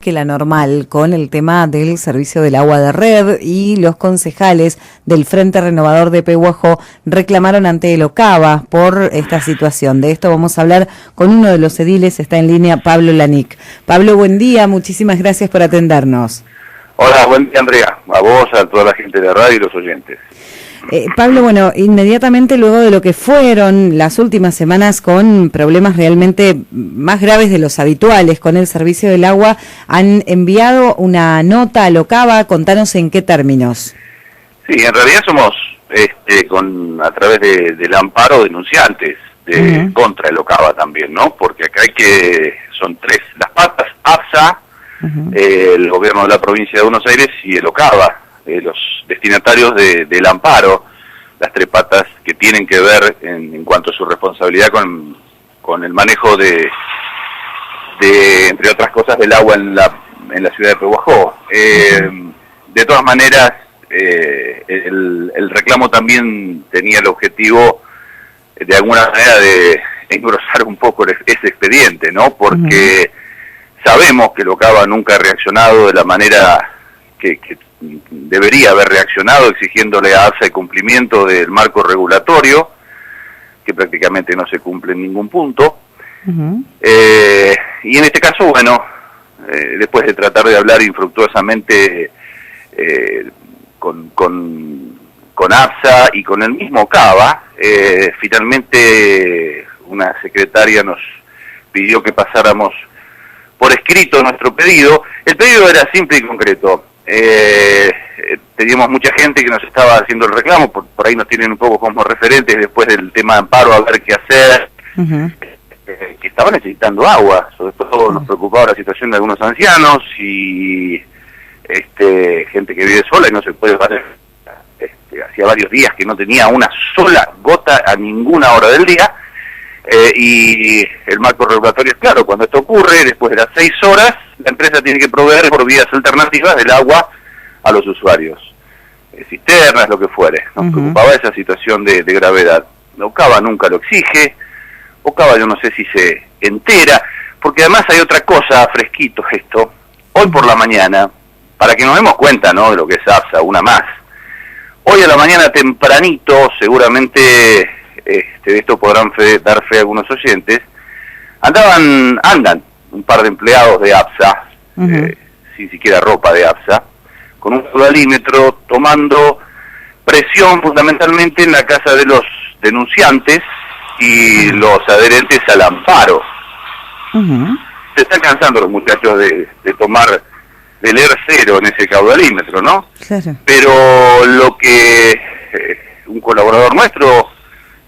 que la normal con el tema del servicio del agua de red, y los concejales del Frente Renovador de Pehuajó reclamaron ante el OCABA por esta situación. De esto vamos a hablar con uno de los ediles, está en línea Pablo Lanic. Pablo, buen día, muchísimas gracias por atendernos. Hola, buen día, Andrea, a vos, a toda la gente de radio y los oyentes. Pablo, bueno, inmediatamente luego de lo que fueron las últimas semanas con problemas realmente más graves de los habituales con el servicio del agua, han enviado una nota al OCABA. Contanos en qué términos. Sí, en realidad somos, a través del amparo, denunciantes contra el OCABA también, ¿no? Porque acá son tres las patas: APSA, el gobierno de la provincia de Buenos Aires y el OCABA. Los destinatarios del amparo, las tres patas que tienen que ver en cuanto a su responsabilidad con el manejo de entre otras cosas, del agua en la ciudad de Pehuajó. De todas maneras, el reclamo también tenía el objetivo, de alguna manera, de engrosar un poco ese expediente, ¿no? Porque sabemos que el OCABA nunca ha reaccionado de la manera que debería haber reaccionado, exigiéndole a APSA el cumplimiento del marco regulatorio, que prácticamente no se cumple en ningún punto. Y en este caso, bueno, después de tratar de hablar infructuosamente con APSA y con el mismo OCABA, finalmente una secretaria nos pidió que pasáramos por escrito nuestro pedido. El pedido era simple y concreto. Teníamos mucha gente que nos estaba haciendo el reclamo, por ahí nos tienen un poco como referentes después del tema de amparo, a ver qué hacer, que estaban necesitando agua. Sobre todo nos preocupaba la situación de algunos ancianos y gente que vive sola y no se puede valer. Hacía varios días que no tenía una sola gota a ninguna hora del día, y el marco regulatorio es claro: cuando esto ocurre, después de las 6 horas, la empresa tiene que proveer por vías alternativas del agua a los usuarios, cisternas, lo que fuere. Nos preocupaba esa situación de gravedad. OCABA nunca lo exige. OCABA, yo no sé si se entera, porque además hay otra cosa, fresquito esto. Hoy por la mañana, para que nos demos cuenta, ¿no?, de lo que es APSA, una más. Hoy a la mañana tempranito, seguramente de esto podrán dar fe algunos oyentes, andan un par de empleados de APSA, sin siquiera ropa de APSA, con un caudalímetro, tomando presión fundamentalmente en la casa de los denunciantes y los adherentes al amparo. Se están cansando los muchachos de leer cero en ese caudalímetro, ¿no? Claro. Pero lo que un colaborador nuestro,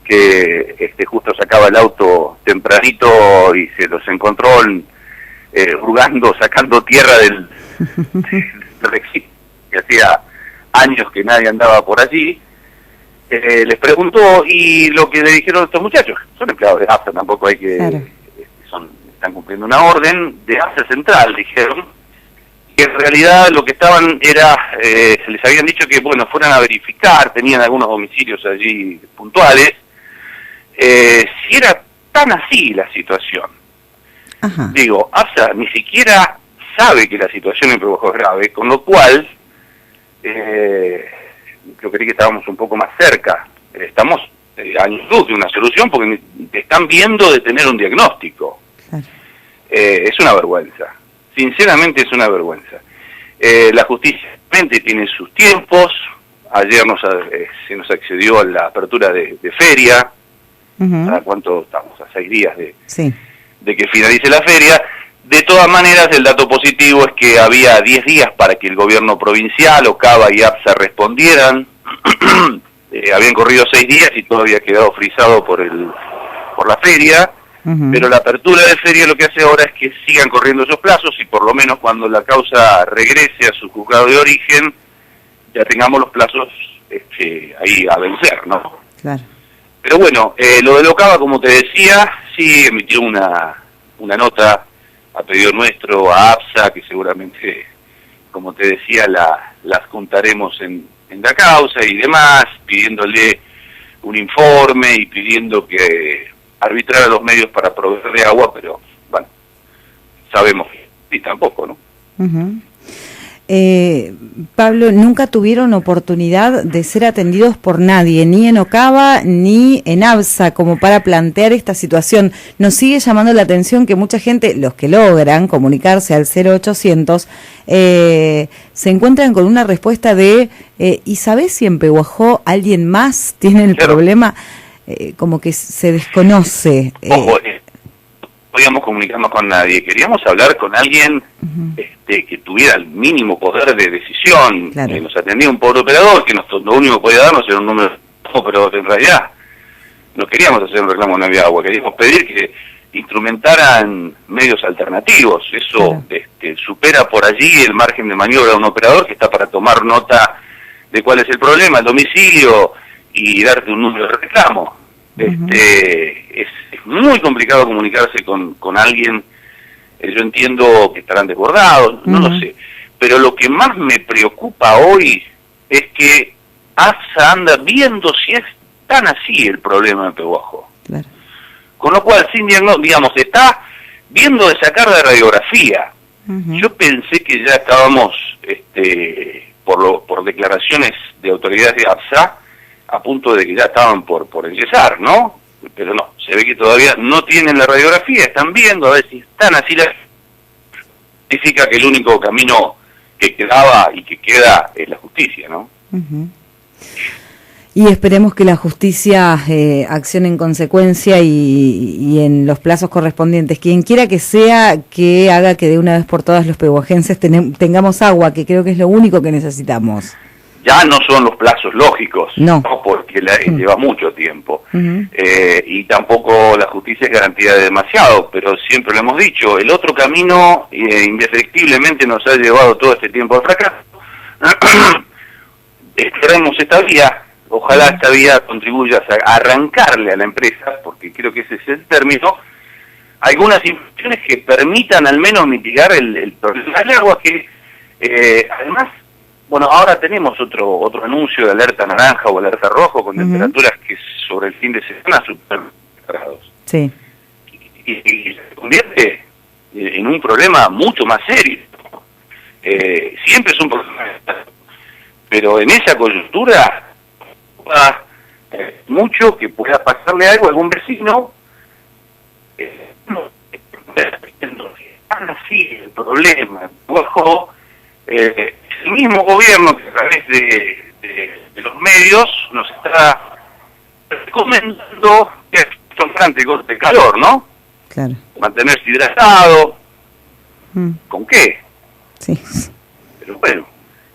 que justo sacaba el auto tempranito y se los encontró hurgando, sacando tierra del registro, que hacía años que nadie andaba por allí, les preguntó, y lo que le dijeron estos muchachos, son empleados de APSA, tampoco hay que... Claro. Están cumpliendo una orden de APSA Central, dijeron, que en realidad lo que estaban era, se les habían dicho que, bueno, fueran a verificar, tenían algunos domicilios allí puntuales, si era tan así la situación. Digo, APSA ni siquiera sabe que la situación en Pehuajó es grave, con lo cual yo creí que estábamos un poco más cerca. Estamos años luz de una solución, porque están viendo de tener un diagnóstico. Es una vergüenza, sinceramente es una vergüenza. La justicia tiene sus tiempos. Ayer se nos accedió a la apertura de feria. ¿Para cuánto estamos? A 6 días de que finalice la feria. De todas maneras, el dato positivo es que había 10 días para que el gobierno provincial, OCABA y APSA respondieran. Habían corrido 6 días y todo había quedado frisado por la feria. Pero la apertura de feria lo que hace ahora es que sigan corriendo esos plazos, y por lo menos cuando la causa regrese a su juzgado de origen, ya tengamos los plazos ahí a vencer, ¿no? Claro. Pero bueno, lo de OCABA, como te decía, sí emitió una nota a pedido nuestro a APSA, que seguramente, como te decía, las juntaremos en la causa y demás, pidiéndole un informe y pidiendo que arbitrar a los medios para proveer de agua, pero bueno, sabemos que sí, tampoco, ¿no? Uh-huh. Pablo, nunca tuvieron oportunidad de ser atendidos por nadie, ni en Ocava ni en ABSA, como para plantear esta situación. Nos sigue llamando la atención que mucha gente, los que logran comunicarse al 0800, se encuentran con una respuesta de ¿y sabés si en Pehuajó alguien más tiene el problema? Como que se desconoce. Ojo, podíamos comunicarnos con nadie, queríamos hablar con alguien que tuviera el mínimo poder de decisión. Claro. Nos atendía un pobre operador que lo único que podía darnos era un número, pero en realidad no queríamos hacer un reclamo de agua, queríamos pedir que instrumentaran medios alternativos. Eso supera por allí el margen de maniobra de un operador que está para tomar nota de cuál es el problema, el domicilio y darte un número de reclamo. Es muy complicado comunicarse con alguien. Yo entiendo que estarán desbordados, no lo sé, pero lo que más me preocupa hoy es que ABSA anda viendo si es tan así el problema de Pehuajó. Claro. Con lo cual, sin digamos, está viendo de sacar de radiografía. Yo pensé que ya estábamos, por declaraciones de autoridades de ABSA, a punto de que ya estaban por enyesar, ¿no? Pero no, se ve que todavía no tienen la radiografía, están viendo a ver si están así. Significa que el único camino que quedaba y que queda es la justicia, ¿no? Y esperemos que la justicia accione en consecuencia y en los plazos correspondientes. Quien quiera que sea, que haga que de una vez por todas los pehuajenses tengamos agua, que creo que es lo único que necesitamos. Ya no son los plazos lógicos, no, porque lleva mucho tiempo. Y tampoco la justicia es garantía de demasiado, pero siempre lo hemos dicho, el otro camino indefectiblemente nos ha llevado todo este tiempo al fracaso. Exploremos esta vía, ojalá esta vía contribuya a arrancarle a la empresa, porque creo que ese es el término, algunas inversiones que permitan al menos mitigar el problema del agua, que además, bueno, ahora tenemos otro anuncio de alerta naranja o alerta rojo con temperaturas que sobre el fin de semana superan grados. Sí. Y se convierte en un problema mucho más serio. Siempre es un problema, pero en esa coyuntura mucho que pueda pasarle algo a algún vecino. Así el problema bajo el mismo gobierno que a través de los medios nos está recomendando que es constante corte de calor, ¿no? Claro. Mantenerse hidratado. ¿Con qué? Sí. Pero bueno,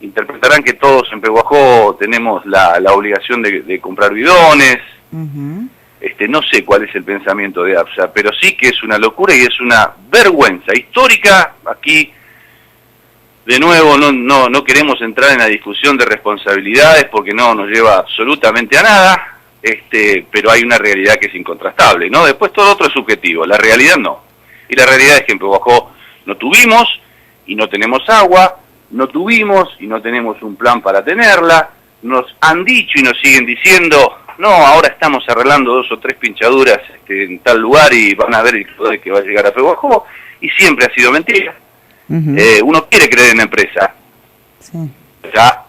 interpretarán que todos en Pehuajó tenemos la obligación de comprar bidones. No sé cuál es el pensamiento de ABSA, pero sí que es una locura y es una vergüenza histórica. Aquí, de nuevo, no queremos entrar en la discusión de responsabilidades porque no nos lleva absolutamente a nada, pero hay una realidad que es incontrastable, ¿no? Después todo lo otro es subjetivo, la realidad no. Y la realidad es que en Pehuajó no tuvimos y no tenemos agua, no tuvimos y no tenemos un plan para tenerla, nos han dicho y nos siguen diciendo, no, ahora estamos arreglando 2 o 3 pinchaduras en tal lugar y van a ver el poder que va a llegar a Pehuajó, y siempre ha sido mentira. Uno quiere creer en la empresa. Sí. Ya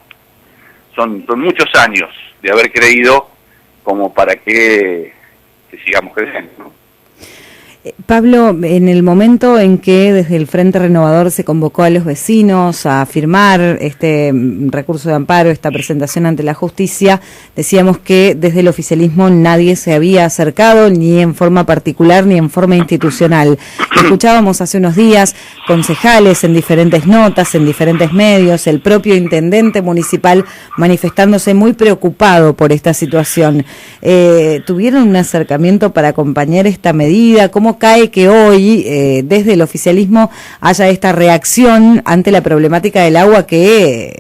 son muchos años de haber creído como para que sigamos creyendo, ¿no? Pablo, en el momento en que desde el Frente Renovador se convocó a los vecinos a firmar este recurso de amparo, esta presentación ante la justicia, decíamos que desde el oficialismo nadie se había acercado, ni en forma particular ni en forma institucional. Escuchábamos hace unos días concejales en diferentes notas, en diferentes medios, el propio intendente municipal manifestándose muy preocupado por esta situación. ¿Tuvieron un acercamiento para acompañar esta medida? ¿Cómo cae que hoy, desde el oficialismo, haya esta reacción ante la problemática del agua que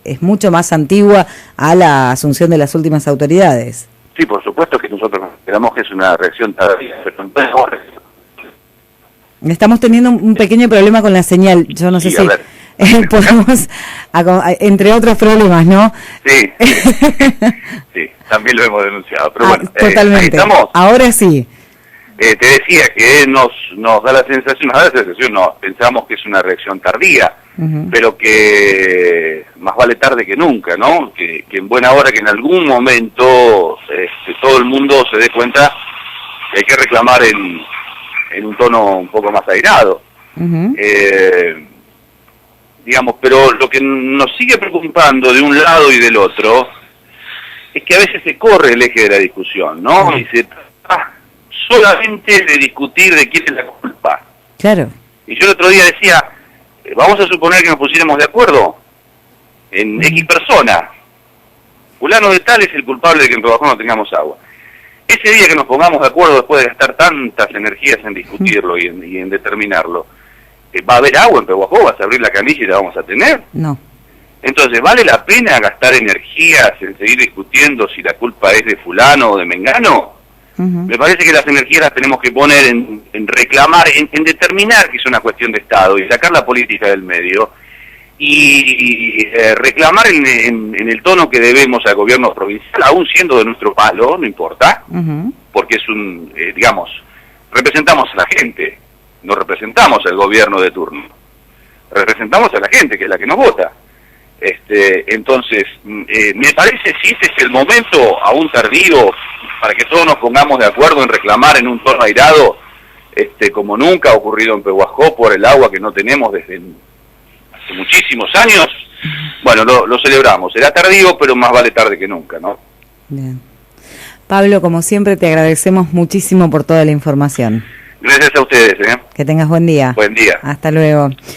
es mucho más antigua a la asunción de las últimas autoridades? Sí, por supuesto que nosotros esperamos que es una reacción tardía, pero estamos teniendo un pequeño problema con la señal. Yo no sé si podemos, entre otros problemas, ¿no? Sí, sí, también lo hemos denunciado, pero bueno, totalmente. Ahí estamos. Ahora sí. te decía que nos da la sensación, no, pensamos que es una reacción tardía, pero que más vale tarde que nunca, ¿no? Que en buena hora, que en algún momento todo el mundo se dé cuenta que hay que reclamar en un tono un poco más airado. Digamos, pero lo que nos sigue preocupando de un lado y del otro es que a veces se corre el eje de la discusión, ¿no? Y se trata solamente de discutir de quién es la culpa. Claro. Y yo el otro día decía, vamos a suponer que nos pusiéramos de acuerdo en X persona. Fulano de tal es el culpable de que en Pehuajó no tengamos agua. Ese día que nos pongamos de acuerdo, después de gastar tantas energías en discutirlo y en determinarlo, ¿va a haber agua en Pehuajó? ¿Vas a abrir la canilla y la vamos a tener? No. Entonces, ¿vale la pena gastar energías en seguir discutiendo si la culpa es de fulano o de mengano? Me parece que las energías las tenemos que poner en reclamar, en determinar que es una cuestión de Estado y sacar la política del medio y reclamar en el tono que debemos al gobierno provincial, aún siendo de nuestro palo, no importa, porque es digamos, representamos a la gente, no representamos al gobierno de turno, representamos a la gente, que es la que nos vota. Entonces, me parece, si ese es el momento aún tardío para que todos nos pongamos de acuerdo en reclamar en un tono airado, como nunca ha ocurrido en Pehuajó por el agua que no tenemos desde hace muchísimos años, bueno, lo celebramos. Será tardío, pero más vale tarde que nunca, ¿no? Bien. Pablo, como siempre, te agradecemos muchísimo por toda la información. Gracias a ustedes, ¿eh? Que tengas buen día. Buen día. Hasta luego.